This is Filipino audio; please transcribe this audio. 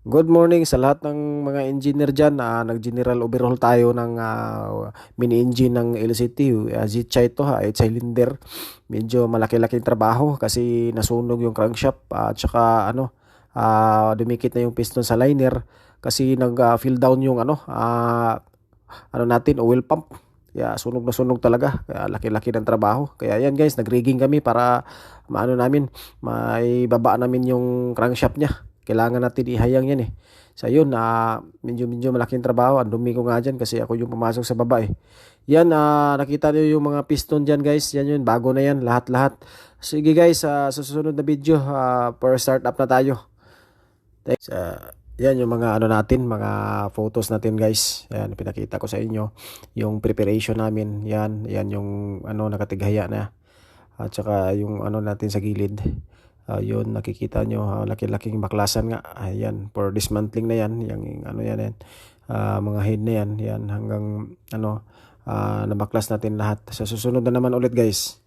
Good morning sa lahat ng mga engineer dyan. Nag-general overhaul tayo ng mini engine ng LCT. Zitcha ito ha, 8 cylinder. Medyo malaki-laking trabaho kasi nasunog yung crankshaft at saka dumikit na yung piston sa liner kasi nag-fill down yung natin, oil pump. Kaya sunog na sunog talaga. Kaya laki-laki ng trabaho. Kaya yan guys, nag-rigging kami para may baba namin yung crankshaft niya. Kailangan natin ihayang yan eh. So yun, medyo malaking trabaho. Ang dumi ko nga dyan kasi ako yung pumasok sa baba eh. Yan, nakita niyo yung mga piston dyan guys. Yan yun, bago na yan, lahat-lahat. Sige guys, sa susunod na video, per start up na tayo. Thanks. Yan yung mga natin, mga photos natin guys. Yan, pinakita ko sa inyo. Yung preparation namin, yan yung nakatighaya na. At saka yung natin sa gilid. Yun nakikita nyo, laki-laking baklasan nga. Ayan, for dismantling na yan, yung yan. Mga head na yan, hanggang nabaklas natin lahat. Sa susunod na naman ulit guys.